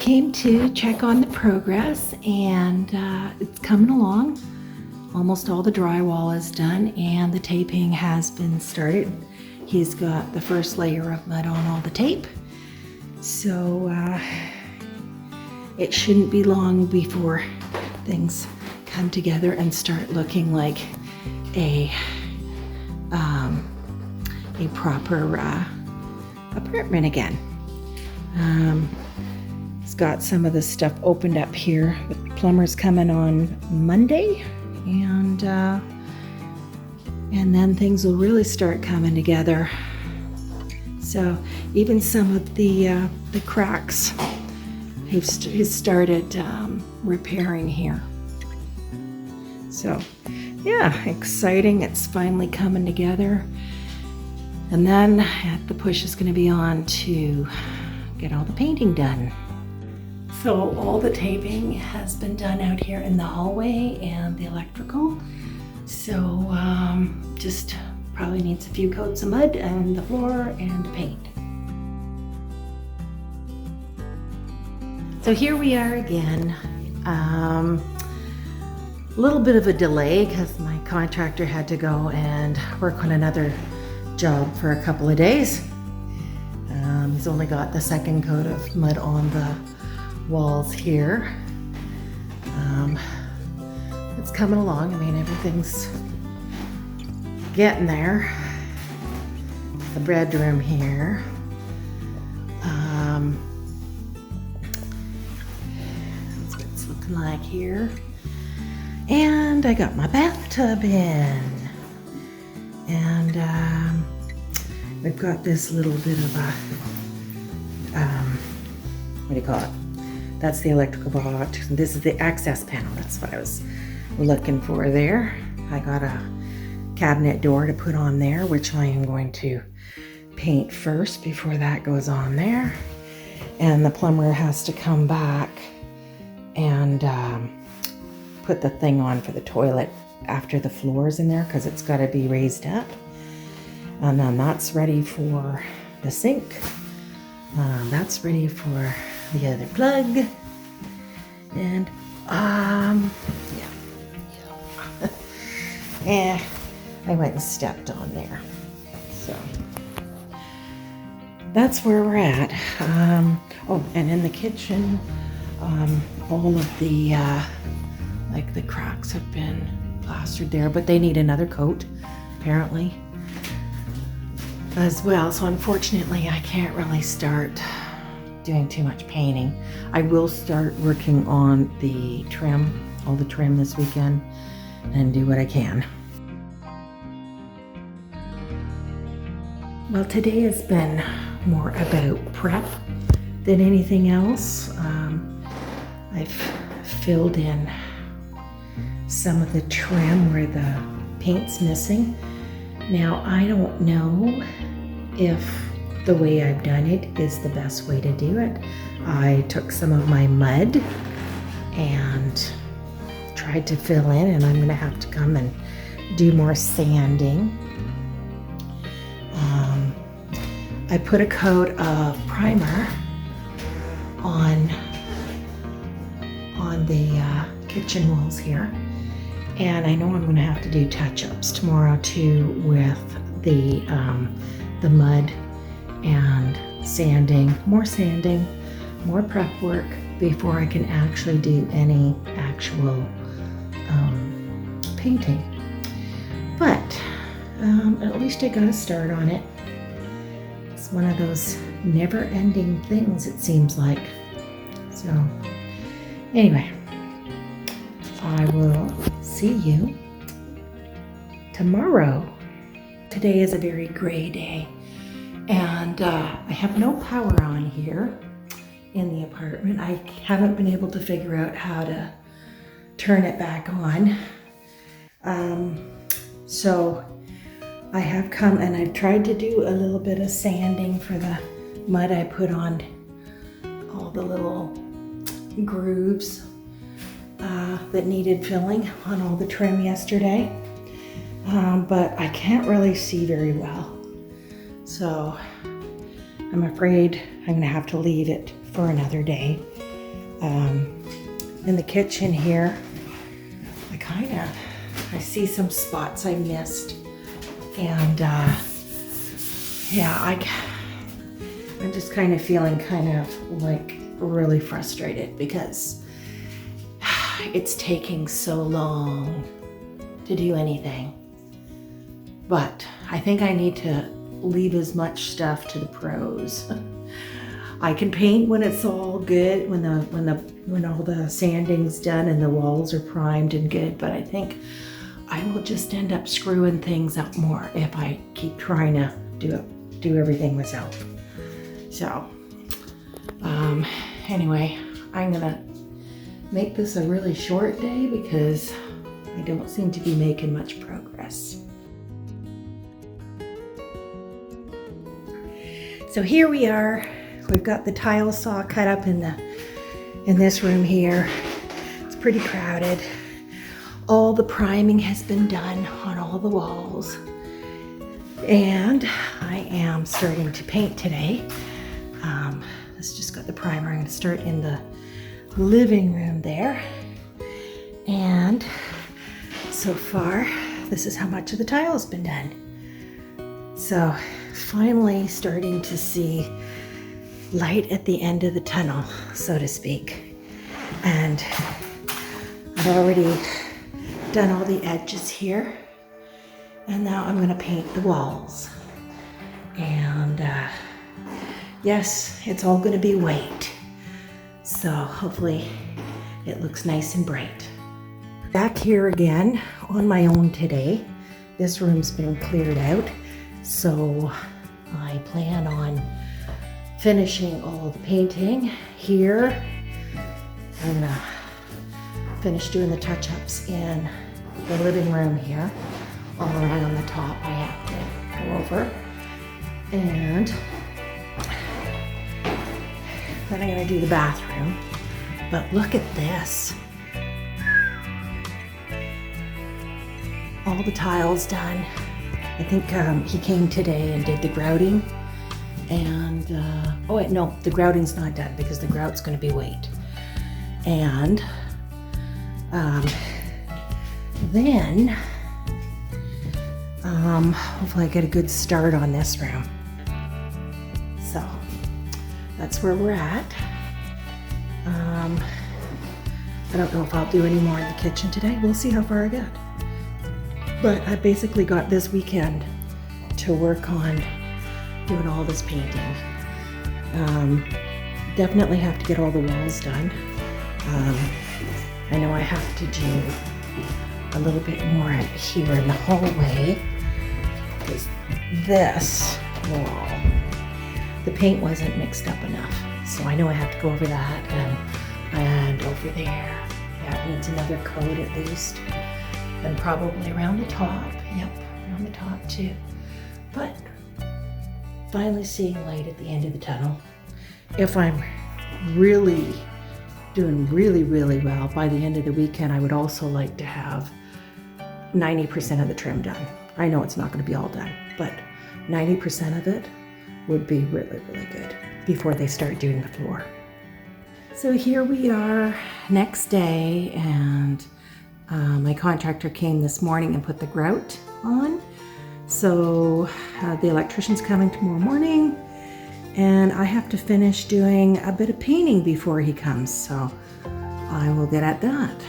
came to check on the progress, and it's coming along. Almost all the drywall is done and the taping has been started. He's got the first layer of mud on all the tape. So it shouldn't be long before things come together and start looking like a proper apartment again. He's got some of the stuff opened up here. The plumber's coming on Monday, and then things will really start coming together. So even some of the cracks he's started repairing here. So yeah, exciting. It's finally coming together. And then the push is going to be on to get all the painting done. So all the taping has been done out here in the hallway and the electrical. So just probably needs a few coats of mud and the floor and paint. So here we are again. A little bit of a delay because my contractor had to go and work on another job for a couple of days. He's only got the second coat of mud on the walls here. It's coming along. I mean, everything's getting there. The bedroom here. That's what it's looking like here. And I got my bathtub in. And we've got this little bit of a, what do you call it? That's the electrical box. This is the access panel. That's what I was looking for there. I got a cabinet door to put on there, which I am going to paint first before that goes on there. And the plumber has to come back and put the thing on for the toilet after the floor's in there, because it's got to be raised up. And then that's ready for the sink. That's ready for the other plug. And yeah, I went and stepped on there. So that's where we're at. Oh, and in the kitchen, all of the like the cracks have been plastered there, but they need another coat apparently as well. So unfortunately I can't really start doing too much painting. I will start working on the trim, all the trim this weekend, and do what I can. Well, today has been more about prep than anything else. I've filled in some of the trim where the paint's missing. Now, I don't know if the way I've done it is the best way to do it. I took some of my mud and tried to fill in, and I'm going to have to come and do more sanding. I put a coat of primer on the kitchen walls here, and I know I'm going to have to do touch-ups tomorrow too with the mud and sanding, more prep work before I can actually do any actual painting. But at least I got a start on it. It's one of those never-ending things, it seems like. So anyway, I will see you tomorrow. Today is a very gray day, and I have no power on here in the apartment. I haven't been able to figure out how to turn it back on. So I have come and I've tried to do a little bit of sanding for the mud I put on all the little grooves that needed filling on all the trim yesterday. But I can't really see very well. So I'm afraid I'm gonna have to leave it for another day In the kitchen here, I see some spots I missed, and yeah, I'm just kind of feeling like really frustrated because it's taking so long to do anything. But I think I need to leave as much stuff to the pros. I can paint when it's all good, when all the sanding's done and the walls are primed and good, but I think I will just end up screwing things up more if I keep trying to do everything myself. So, anyway, I'm gonna make this a really short day because I don't seem to be making much progress. So here we are. We've got the tile saw cut up in this room here. It's pretty crowded. All the priming has been done on all the walls. And I am starting to paint today. This just got the primer. I'm going to start in the living room there. And so far, this is how much of the tile has been done. So finally starting to see light at the end of the tunnel, so to speak. And I've already done all the edges here, and now I'm going to paint the walls. And yes, it's all going to be white, so hopefully it looks nice and bright. Back here again on my own today. This room's been cleared out, so I plan on finishing all the painting here. I'm gonna finish doing the touch-ups in the living room here. All around the top I have to go over. And then I'm gonna do the bathroom. But look at this. All the tiles done. I think he came today and did the grouting. And, oh wait, no, the grouting's not done because the grout's gonna be white. And then hopefully I get a good start on this room. So that's where we're at. I don't know if I'll do any more in the kitchen today. We'll see how far I get. But I basically got this weekend to work on doing all this painting. Definitely have to get all the walls done. I know I have to do a little bit more here in the hallway because this wall, the paint wasn't mixed up enough. So I know I have to go over that and over there. Yeah, it needs another coat at least. And probably around the top. Yep, around the top too. But finally seeing light at the end of the tunnel. If I'm really doing really well by the end of the weekend, I would also like to have 90% of the trim done. I know it's not going to be all done, but 90% of it would be really good before they start doing the floor. So here we are next day, and my contractor came this morning and put the grout on. So the electrician's coming tomorrow morning, and I have to finish doing a bit of painting before he comes, so I will get at that.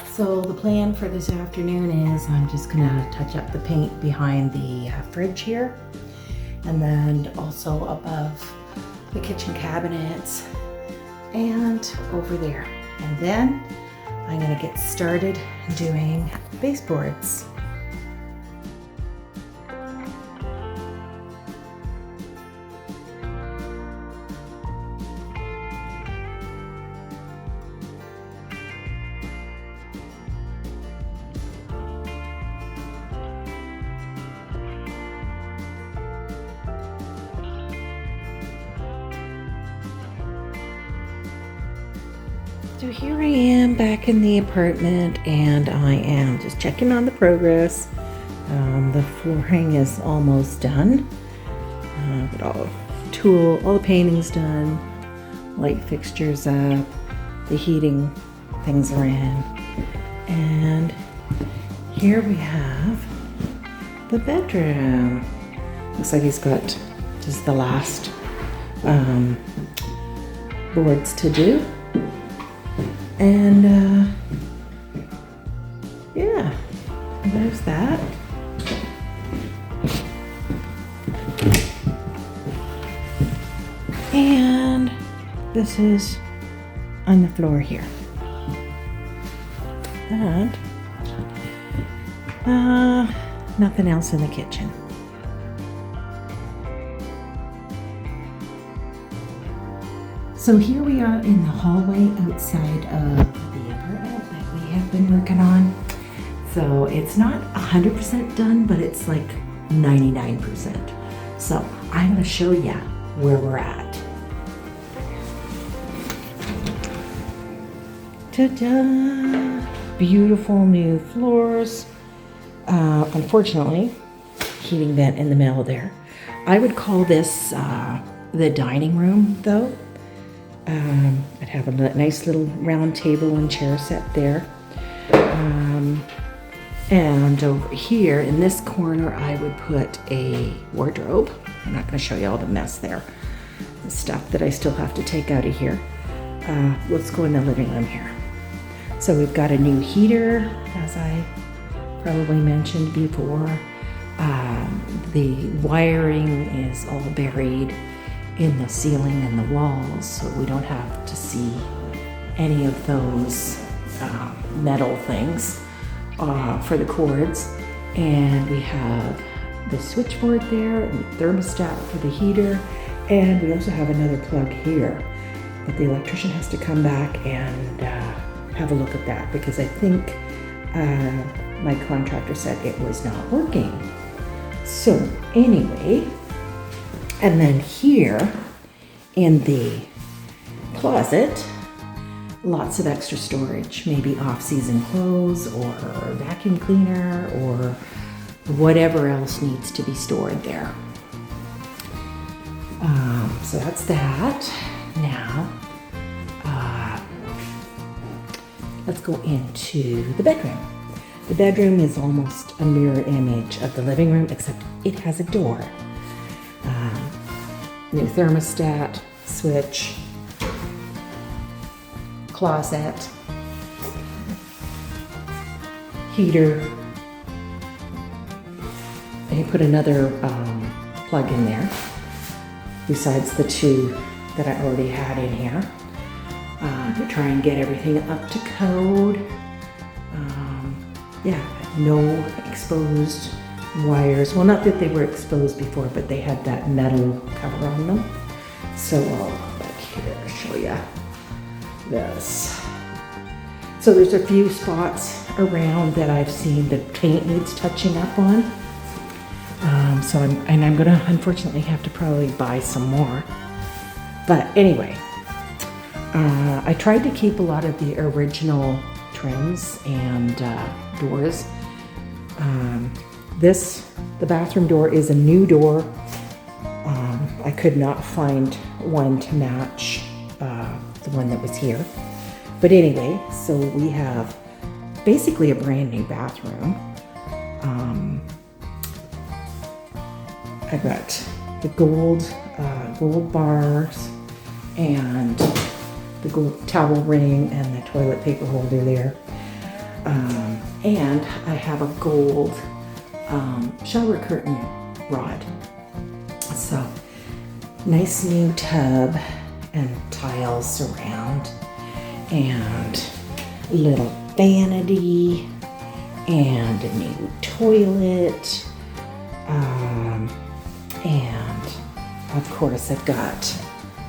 So the plan for this afternoon is I'm just gonna touch up the paint behind the fridge here, and then also above the kitchen cabinets and over there. And then I'm gonna get started doing baseboards. So here I am back in the apartment, and I am just checking on the progress. The flooring is almost done. But all the painting's done, light fixtures up, the heating things are in. And here we have the bedroom. Looks like he's got just the last boards to do. And yeah, there's that. And this is on the floor here. And nothing else in the kitchen. So here we are in the hallway outside of the apartment that we have been working on. So it's not 100% done, but it's like 99%. So I'm going to show you where we're at. Ta-da! Beautiful new floors. Unfortunately, heating vent in the middle there. I would call this the dining room though. I'd have a nice little round table and chair set there. And over here in this corner, I would put a wardrobe. I'm not going to show you all the mess there. The stuff that I still have to take out of here. Let's go in the living room here. So we've got a new heater, as I probably mentioned before. The wiring is all buried in the ceiling and the walls, so we don't have to see any of those metal things for the cords. And we have the switchboard there and the thermostat for the heater, and we also have another plug here. But the electrician has to come back and have a look at that, because I think my contractor said it was not working. So anyway, and then here in the closet, lots of extra storage, maybe off-season clothes or a vacuum cleaner or whatever else needs to be stored there. So that's that. Now, let's go into the bedroom. The bedroom is almost a mirror image of the living room, except it has a door. New thermostat, switch, closet, heater. And you put another plug in there, besides the two that I already had in here, to try and get everything up to code. Yeah, no exposed wires. Well, not that they were exposed before, but they had that metal cover on them. So I'll go back here to show you this. So there's a few spots around that I've seen the paint needs touching up on. So I'm gonna unfortunately have to probably buy some more. But anyway, I tried to keep a lot of the original trims and doors. The bathroom door is a new door. I could not find one to match the one that was here. But anyway, so we have basically a brand new bathroom. I've got the gold bars and the gold towel ring and the toilet paper holder there. And I have a gold shower curtain rod. So nice new tub and tiles surround, and little vanity and a new toilet. And of course I've got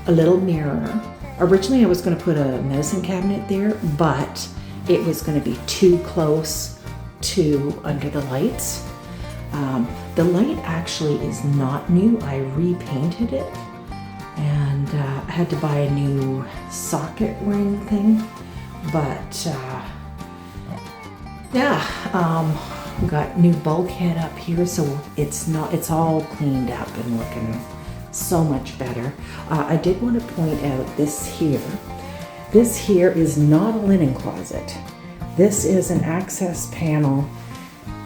a little mirror. Originally I was going to put a medicine cabinet there, but it was going to be too close to under the lights. The light actually is not new. I repainted it, and I had to buy a new socket ring thing. But got new bulkhead up here, so it's all cleaned up and looking so much better. I did want to point out this here This here is not a linen closet. This is an access panel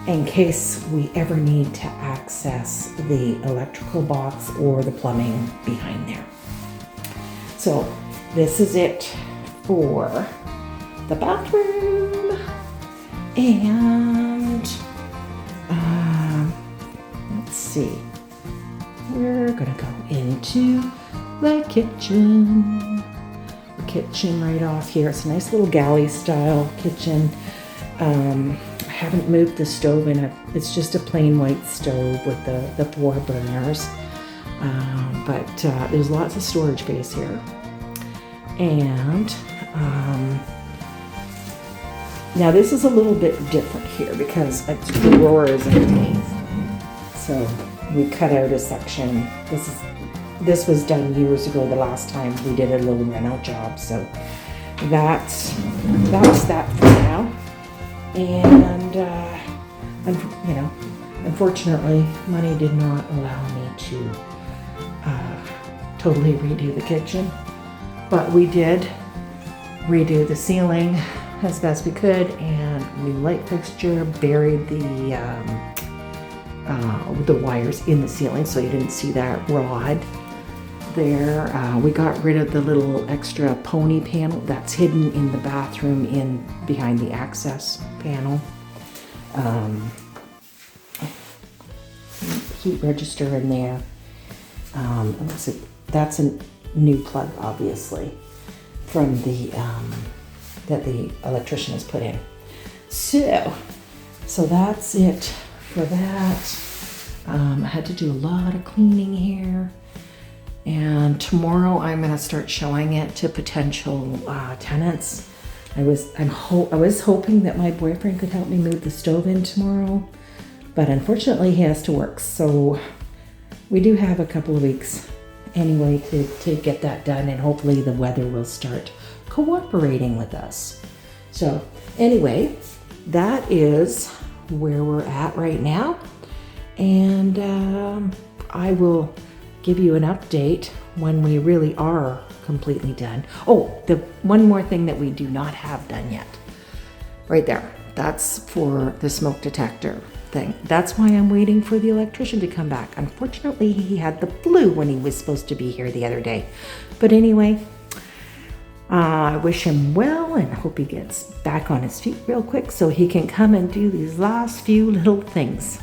in case we ever need to access the electrical box or the plumbing behind there. So this is it for the bathroom. And let's see, we're gonna go into the kitchen. The kitchen right off here. It's a nice little galley style kitchen. I haven't moved the stove in. It's just a plain white stove with the 4 burners. But there's lots of storage space here. And now this is a little bit different here because it's drawers underneath. So we cut out a section. This was done years ago, the last time we did a little Reno job. So that's that for now. And you know, unfortunately, money did not allow me to totally redo the kitchen, but we did redo the ceiling as best we could, and new light fixture, buried the wires in the ceiling so you didn't see that rod there. We got rid of the little extra pony panel that's hidden in the bathroom behind the access panel. Heat register in there. That's a new plug, obviously, from that the electrician has put in. So that's it for that. I had to do a lot of cleaning here, and tomorrow I'm gonna start showing it to potential tenants. I was hoping that my boyfriend could help me move the stove in tomorrow, but unfortunately he has to work. So we do have a couple of weeks anyway to get that done, and hopefully the weather will start cooperating with us. So anyway, that is where we're at right now, and I will give you an update when we really are completely done. Oh, the one more thing that we do not have done yet, right there, that's for the smoke detector thing. That's why I'm waiting for the electrician to come back. Unfortunately, he had the flu when he was supposed to be here the other day. But anyway, I wish him well and hope he gets back on his feet real quick so he can come and do these last few little things.